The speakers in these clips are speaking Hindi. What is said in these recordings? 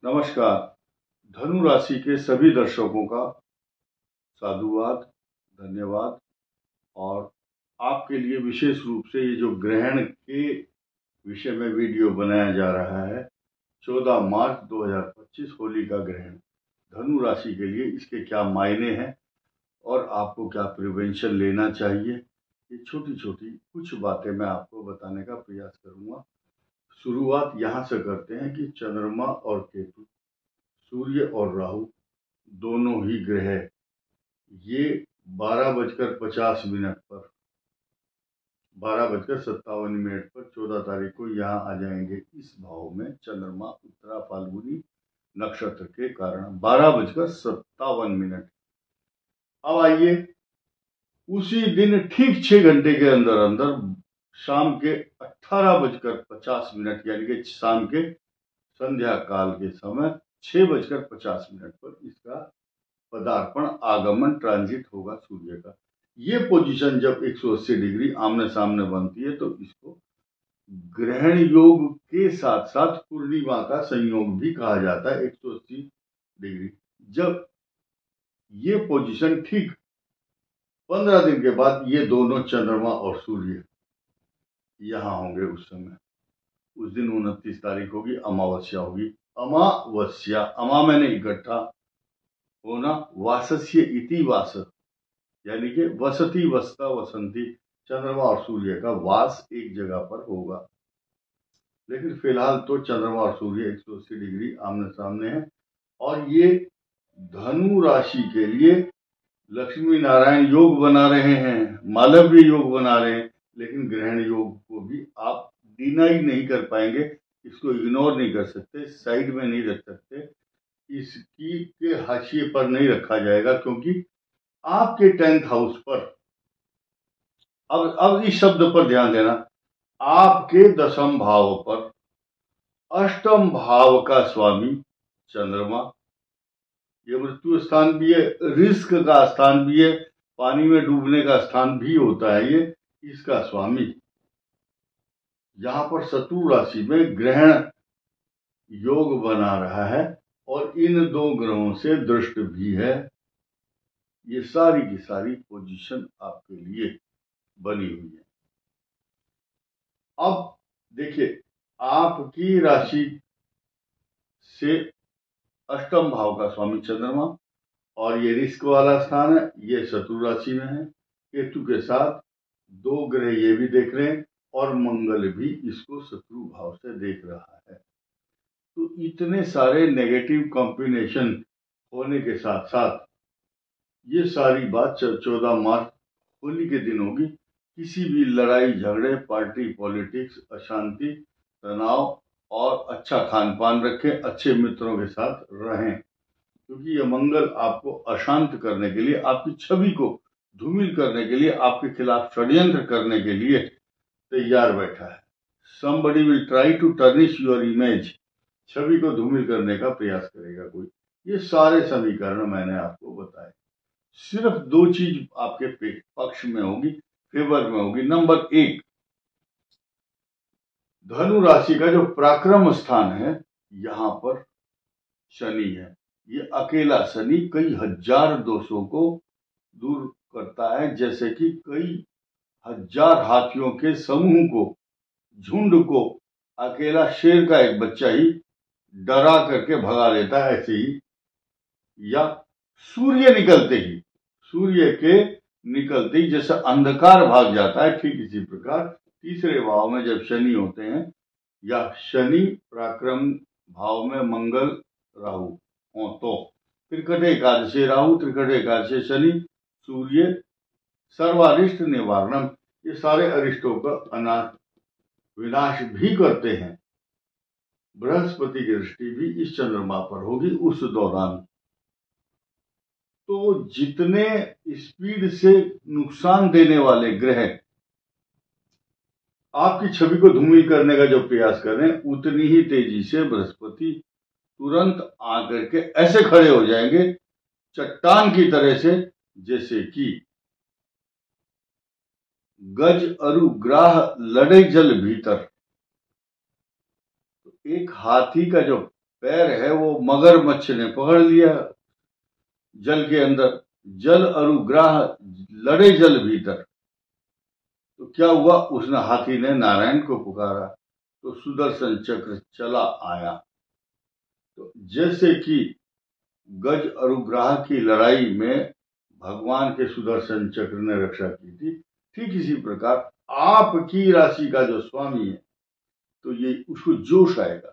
नमस्कार। धनु राशि के सभी दर्शकों का साधुवाद, धन्यवाद। और आपके लिए विशेष रूप से ये जो ग्रहण के विषय में वीडियो बनाया जा रहा है, 14 मार्च 2025 होली का ग्रहण धनु राशि के लिए इसके क्या मायने हैं और आपको क्या प्रिवेंशन लेना चाहिए, ये छोटी छोटी कुछ बातें मैं आपको बताने का प्रयास करूंगा। शुरुआत यहाँ से करते हैं कि चंद्रमा और केतु, सूर्य और राहु दोनों ही ग्रह ये 12:50 पर 12:57 पर 14 तारीख को यहाँ आ जाएंगे इस भाव में। चंद्रमा उत्तरा फाल्गुनी नक्षत्र के कारण 12:57। अब आइए, उसी दिन ठीक 6 घंटे के अंदर अंदर शाम के 18:50 यानी कि शाम के संध्या काल के समय 6:50 पर इसका पदार्पण आगमन ट्रांजिट होगा सूर्य का। ये पोजीशन जब 180 डिग्री आमने सामने बनती है तो इसको ग्रहण योग के साथ साथ पूर्णिमा का संयोग भी कहा जाता है। 180 डिग्री जब ये पोजीशन ठीक 15 दिन के बाद ये दोनों चंद्रमा और सूर्य यहां होंगे, उस समय उस दिन 29 तारीख होगी, अमावस्या होगी। अमावस्या, अमा मैंने इकट्ठा होना, वासस्य इति वास यानी कि वसती वसता वसंती, चंद्रमा और सूर्य का वास एक जगह पर होगा। लेकिन फिलहाल तो चंद्रमा और सूर्य 180 डिग्री आमने सामने है और ये धनु राशि के लिए लक्ष्मी नारायण योग बना रहे हैं, मालव्य योग बना रहे हैं। लेकिन ग्रहण योग को भी आप डिनाई नहीं कर पाएंगे, इसको इग्नोर नहीं कर सकते, साइड में नहीं रख सकते, इसकी के हाशिए पर नहीं रखा जाएगा, क्योंकि आपके 10th हाउस पर, अब इस शब्द पर ध्यान देना, आपके 10म भाव पर 8म भाव का स्वामी चंद्रमा, ये मृत्यु स्थान भी है, रिस्क का स्थान भी है, पानी में डूबने का स्थान भी होता है ये, इसका स्वामी यहां पर शत्रु राशि में ग्रहण योग बना रहा है और इन दो ग्रहों से दृष्ट भी है। ये सारी की सारी पोजीशन आपके लिए बनी हुई है। अब देखिए, आपकी राशि से 8म भाव का स्वामी चंद्रमा और ये रिस्क वाला स्थान है, ये शत्रु राशि में है। केतु के साथ 2 ग्रह ये भी देख रहे हैं और मंगल भी इसको शत्रु भाव से देख रहा है। तो इतने सारे नेगेटिव कॉम्बिनेशन होने के साथ साथ ये सारी बात 14 मार्च होली के दिन होगी। किसी भी लड़ाई झगड़े, पार्टी पॉलिटिक्स, अशांति, तनाव और अच्छा खान पान रखें, अच्छे मित्रों के साथ रहें, क्योंकि ये मंगल आपको अशांत करने के लिए, आपकी छवि को धूमिल करने के लिए, आपके खिलाफ षड्यंत्र करने के लिए तैयार बैठा है। Somebody will try to tarnish your image, छवि को धूमिल करने का प्रयास करेगा कोई। ये सारे समीकरण मैंने आपको बताए। सिर्फ 2 चीज आपके पक्ष में होगी, फेवर में होगी। नंबर 1, धनु राशि का जो पराक्रम स्थान है, यहां पर शनि है। ये अकेला शनि कई हजार दोषों को दूर करता है, जैसे कि कई हजार हाथियों के समूह को, झुंड को अकेला शेर का एक बच्चा ही डरा करके भगा लेता है, ऐसे ही। या सूर्य के निकलते ही जैसे अंधकार भाग जाता है, ठीक इसी प्रकार तीसरे भाव में जब शनि होते हैं, या शनि पराक्रम भाव में मंगल राहु हो, तो त्रिकट एकादशी राहु, त्रिकट एकादशी शनि, सूर्य सर्वारिष्ट निवारणम, ये सारे अरिष्टों का विनाश भी करते हैं। बृहस्पति की दृष्टि भी इस चंद्रमा पर होगी उस दौरान। तो जितने स्पीड से नुकसान देने वाले ग्रह आपकी छवि को धूमिल करने का जो प्रयास कर रहे हैं, उतनी ही तेजी से बृहस्पति तुरंत आकर के ऐसे खड़े हो जाएंगे चट्टान की तरह से, जैसे कि गज अरु ग्राह लड़े जल भीतर। तो एक हाथी का जो पैर है वो मगरमच्छ ने पकड़ लिया जल के अंदर। जल अरु ग्राह लड़े जल भीतर। तो क्या हुआ, उसने हाथी ने नारायण को पुकारा तो सुदर्शन चक्र चला आया। तो जैसे कि गज अरुग्राह की लड़ाई में भगवान के सुदर्शन चक्र ने रक्षा की थी, ठीक इसी प्रकार आपकी राशि का जो स्वामी है तो ये उसको जोश आएगा,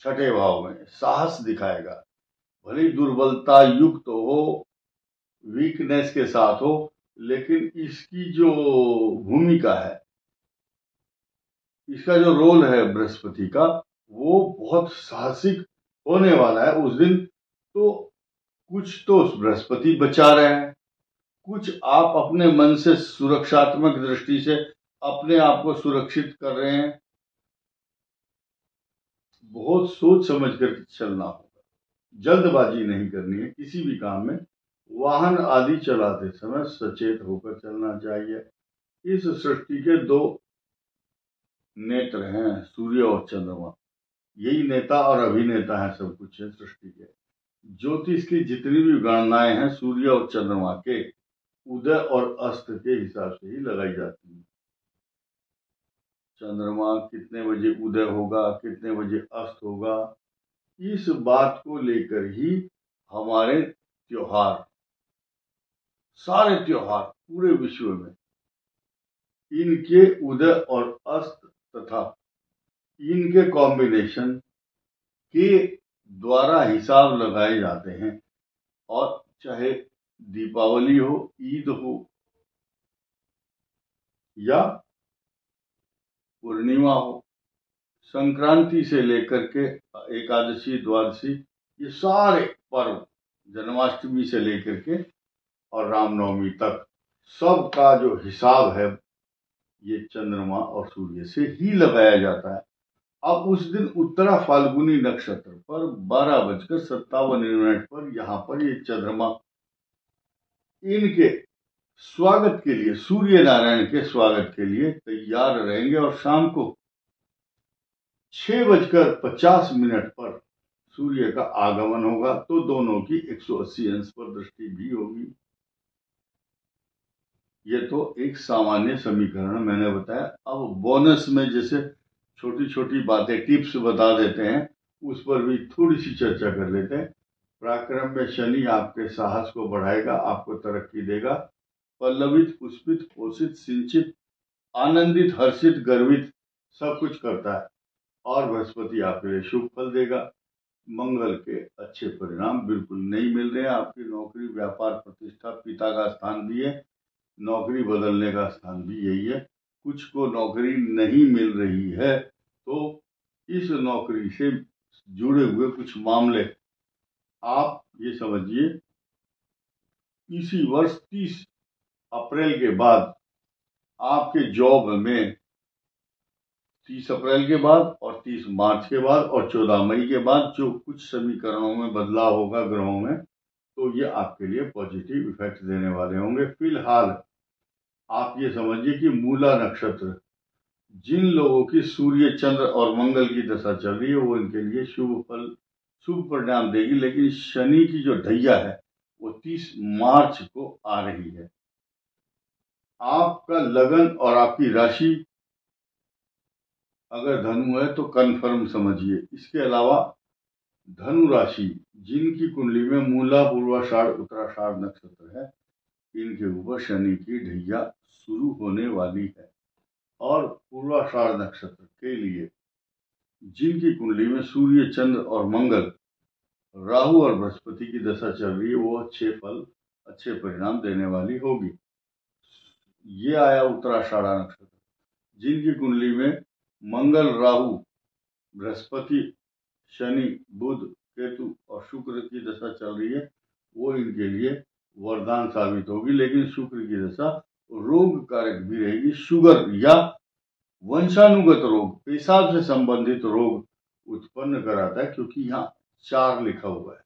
छठे भाव में साहस दिखाएगा, भले दुर्बलता युक्त हो, वीकनेस के साथ हो, लेकिन इसकी जो भूमिका है, इसका जो रोल है बृहस्पति का, वो बहुत साहसिक होने वाला है उस दिन। तो कुछ तो बृहस्पति बचा रहे हैं, कुछ आप अपने मन से सुरक्षात्मक दृष्टि से अपने आप को सुरक्षित कर रहे हैं। बहुत सोच समझ कर चलना होगा, जल्दबाजी नहीं करनी है किसी भी काम में। वाहन आदि चलाते समय सचेत होकर चलना चाहिए। इस सृष्टि के दो नेत्र हैं, सूर्य और चंद्रमा। यही नेता और अभिनेता है, सब कुछ है सृष्टि के। ज्योतिष की जितनी भी गणनाएं हैं सूर्य और चंद्रमा के उदय और अस्त के हिसाब से ही लगाई जाती है। चंद्रमा कितने बजे उदय होगा, कितने बजे अस्त होगा, इस बात को लेकर ही हमारे त्योहार, सारे त्योहार पूरे विश्व में इनके उदय और अस्त तथा इनके कॉम्बिनेशन के द्वारा हिसाब लगाए जाते हैं। और चाहे दीपावली हो, ईद हो या पूर्णिमा हो, संक्रांति से लेकर के एकादशी, द्वादशी, ये सारे पर्व, जन्माष्टमी से लेकर के और रामनवमी तक, सबका जो हिसाब है ये चंद्रमा और सूर्य से ही लगाया जाता है। अब उस दिन उत्तरा फाल्गुनी नक्षत्र पर 12:57 पर यहाँ पर ये चंद्रमा इनके स्वागत के लिए, सूर्य नारायण के स्वागत के लिए तैयार रहेंगे। और शाम को 6:50 पर सूर्य का आगमन होगा, तो दोनों की 180 अंश पर दृष्टि भी होगी। ये तो एक सामान्य समीकरण मैंने बताया। अब बोनस में जैसे छोटी छोटी बातें, टिप्स बता देते हैं, उस पर भी थोड़ी सी चर्चा कर लेते हैं। पराक्रम में शनि आपके साहस को बढ़ाएगा, आपको तरक्की देगा। पल्लवित, पुष्पित, पोषित, सिंचित, आनंदित, हर्षित, गर्वित सब कुछ करता है। और बृहस्पति आपके लिए शुभ फल देगा। मंगल के अच्छे परिणाम बिल्कुल नहीं मिल रहे हैं। आपकी नौकरी, व्यापार, प्रतिष्ठा, पिता का स्थान भी है, नौकरी बदलने का स्थान भी यही है। कुछ को नौकरी नहीं मिल रही है तो इस नौकरी से जुड़े हुए कुछ मामले आप ये समझिए, इसी वर्ष 30 अप्रैल के बाद आपके जॉब में, 30 अप्रैल के बाद और 30 मार्च के बाद और 14 मई के बाद जो कुछ समीकरणों में बदलाव होगा ग्रहों में, तो ये आपके लिए पॉजिटिव इफेक्ट देने वाले होंगे। फिलहाल आप ये समझिए कि मूला नक्षत्र, जिन लोगों की सूर्य, चंद्र और मंगल की दशा चल रही है, वो इनके लिए शुभ फल, शुभ परिणाम देगी। लेकिन शनि की जो ढैया है वो 30 मार्च को आ रही है। आपका लगन और आपकी राशि अगर धनु है तो कंफर्म समझिए। इसके अलावा धनु राशि जिनकी कुंडली में मूला, पूर्वाषाढ़, उत्तराषाढ़ नक्षत्र है, इनके ऊपर शनि की ढैया शुरू होने वाली है। और पूर्वाषाढ़ नक्षत्र के लिए जिनकी कुंडली में सूर्य, चंद्र और मंगल, राहु और बृहस्पति की दशा चल रही है, वो अच्छे फल, अच्छे परिणाम देने वाली होगी। ये आया उत्तराषाढ़ नक्षत्र। जिनकी कुंडली में मंगल, राहु, बृहस्पति, शनि, बुध, केतु और शुक्र की दशा चल रही है, वो इनके लिए वरदान साबित होगी। लेकिन शुक्र की दशा रोग कारक भी रहेगी। शुगर या वंशानुगत रोग, पेशाब से संबंधित रोग उत्पन्न कराता है, क्योंकि यहाँ 4 लिखा हुआ है।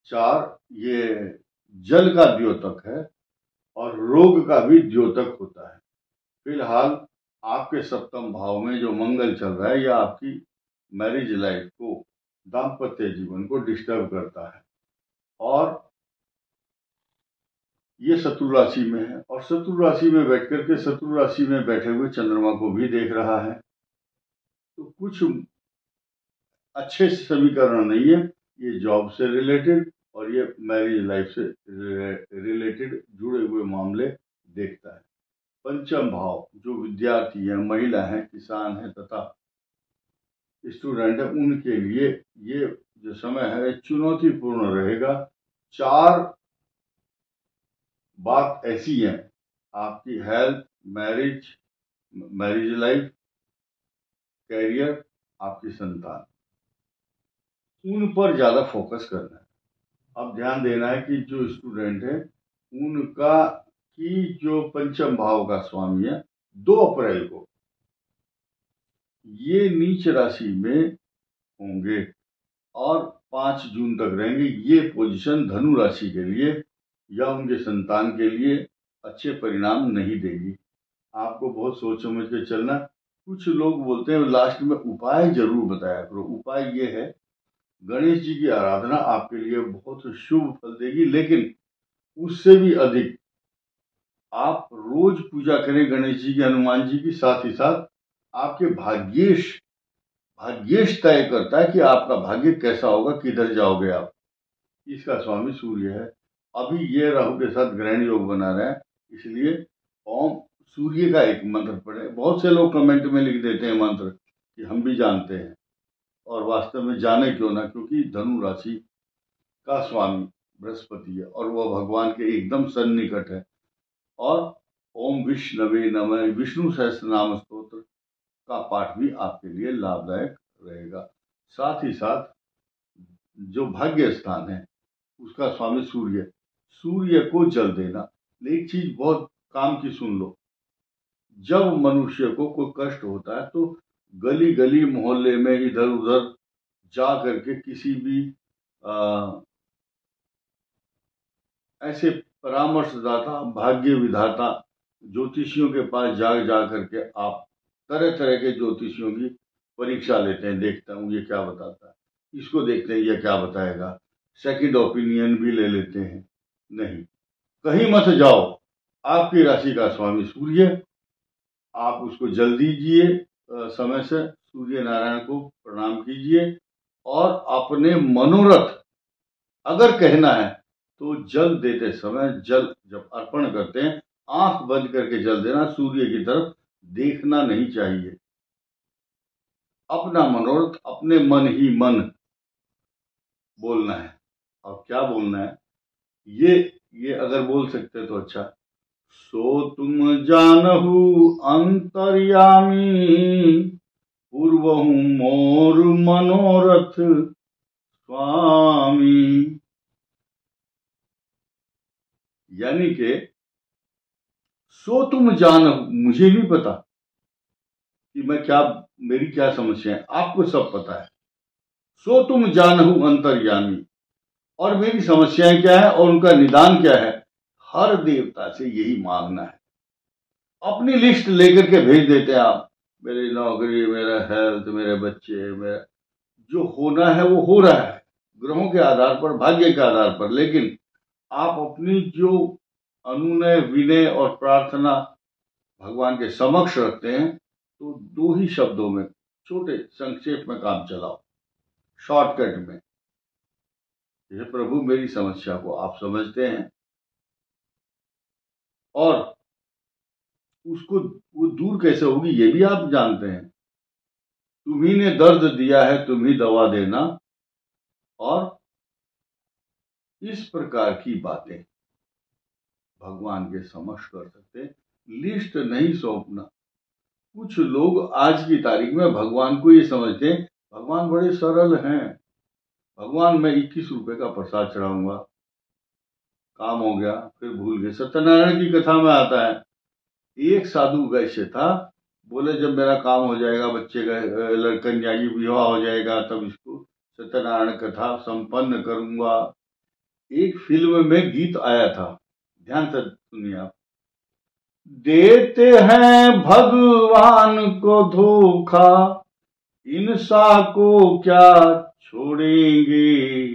4 ये जल का द्योतक है और रोग का भी द्योतक होता है। फिलहाल आपके सप्तम भाव में जो मंगल चल रहा है, यह आपकी मैरिज लाइफ को, दाम्पत्य जीवन को डिस्टर्ब करता है, और ये शत्रु राशि में है, और शत्रु राशि में बैठ करके शत्रु राशि में बैठे हुए चंद्रमा को भी देख रहा है। तो कुछ अच्छे समीकरण नहीं है। ये जॉब से रिलेटेड और ये मैरिज लाइफ से रिलेटेड जुड़े हुए मामले देखता है। पंचम भाव जो विद्यार्थी है, महिला है, किसान है तथा स्टूडेंट है, उनके लिए ये जो समय है चुनौतीपूर्ण रहेगा। 4 बात ऐसी है, आपकी हेल्थ, मैरिज लाइफ, कैरियर, आपकी संतान, उन पर ज्यादा फोकस करना है। अब ध्यान देना है कि जो स्टूडेंट है उनका की जो पंचम भाव का स्वामी है 2 अप्रैल को ये नीच राशि में होंगे और 5 जून तक रहेंगे। ये पोजीशन धनु राशि के लिए या उनके संतान के लिए अच्छे परिणाम नहीं देगी। आपको बहुत सोच समझ के चलना। कुछ लोग बोलते हैं लास्ट में उपाय जरूर बताया करो। उपाय ये है, गणेश जी की आराधना आपके लिए बहुत शुभ फल देगी, लेकिन उससे भी अधिक आप रोज पूजा करें गणेश जी की, हनुमान जी की। साथ ही साथ आपके भाग्येश तय करता है कि आपका भाग्य कैसा होगा, किधर जाओगे आप। इसका स्वामी सूर्य है। अभी ये राहु के साथ ग्रहण योग बना रहा है, इसलिए ओम सूर्य का एक मंत्र पढ़े। बहुत से लोग कमेंट में लिख देते हैं मंत्र कि हम भी जानते हैं, और वास्तव में जाने क्यों ना, क्योंकि धनु राशि का स्वामी बृहस्पति है और वह भगवान के एकदम सन्निकट है। और ओम विष्णवे नमः विष्णु सहस्त्र नाम स्तोत्र का पाठ भी आपके लिए लाभदायक रहेगा। साथ ही साथ जो भाग्य स्थान है उसका स्वामी सूर्य को जल देना। एक चीज बहुत काम की सुन लो, जब मनुष्य को कोई कष्ट होता है तो गली गली मोहल्ले में इधर उधर जा करके किसी भी ऐसे परामर्शदाता, भाग्य विधाता, ज्योतिषियों के पास जा करके आप तरह तरह के ज्योतिषियों की परीक्षा लेते हैं। देखता हूँ ये क्या बताता है, इसको देखते हैं ये क्या बताएगा, सेकंड ओपिनियन भी ले लेते हैं। नहीं, कहीं मत जाओ। आपकी राशि का स्वामी सूर्य, आप उसको जल दीजिए, समय से सूर्य नारायण को प्रणाम कीजिए, और अपने मनोरथ अगर कहना है तो जल देते समय, जल जब अर्पण करते हैं आंख बंद करके जल देना, सूर्य की तरफ देखना नहीं चाहिए। अपना मनोरथ अपने मन ही मन बोलना है। और क्या बोलना है, ये अगर बोल सकते तो अच्छा। सो तुम जानहु अंतर्यामी, पूर्वहु मोर मनोरथ स्वामी। यानी के सो तुम जानहु, मुझे नहीं पता कि मैं क्या, मेरी क्या समस्या है, आपको सब पता है। सो तुम जानहु अंतर्यामी, और मेरी समस्याएं क्या है और उनका निदान क्या है, हर देवता से यही मांगना है। अपनी लिस्ट लेकर के भेज देते हैं आप, मेरी नौकरी, मेरा हेल्थ, मेरे बच्चे, मेरा जो होना है वो हो रहा है ग्रहों के आधार पर, भाग्य के आधार पर, लेकिन आप अपनी जो अनुनय, विनय और प्रार्थना भगवान के समक्ष रखते हैं तो 2 ही शब्दों में, छोटे संक्षेप में काम चलाओ, शॉर्टकट में। हे प्रभु, मेरी समस्या को आप समझते हैं और उसको वो दूर कैसे होगी ये भी आप जानते हैं। तुम्ही ने दर्द दिया है, तुम ही दवा देना। और इस प्रकार की बातें भगवान के समक्ष कर सकते हैं, लिस्ट नहीं सौंपना। कुछ लोग आज की तारीख में भगवान को ये समझते हैं भगवान बड़े सरल हैं, भगवान मैं 21 रुपए का प्रसाद चढ़ाऊंगा, काम हो गया, फिर भूल गए। सत्यनारायण की कथा में आता है, एक साधु वैश्य था, बोले जब मेरा काम हो जाएगा, बच्चे का कन्या की विवाह हो जाएगा, तब इसको सत्यनारायण कथा संपन्न करूंगा। एक फिल्म में गीत आया था, ध्यान से सुनिए आप। देते हैं भगवान को धोखा, इंसान को क्या छोड़ेंगे,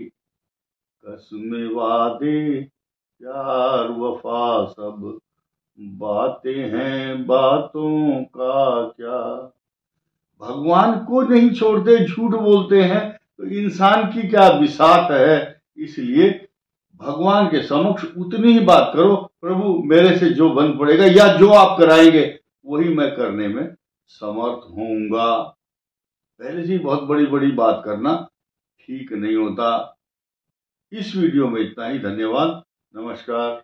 कसमें वादे प्यार वफा सब बातें हैं, बातों का क्या। भगवान को नहीं छोड़ते, झूठ बोलते हैं, तो इंसान की क्या बिसात है। इसलिए भगवान के समक्ष उतनी ही बात करो, प्रभु मेरे से जो बन पड़ेगा या जो आप कराएंगे वही मैं करने में समर्थ होऊंगा। पहले से ही बहुत बड़ी बड़ी बात करना ठीक नहीं होता। इस वीडियो में इतना ही। धन्यवाद। नमस्कार।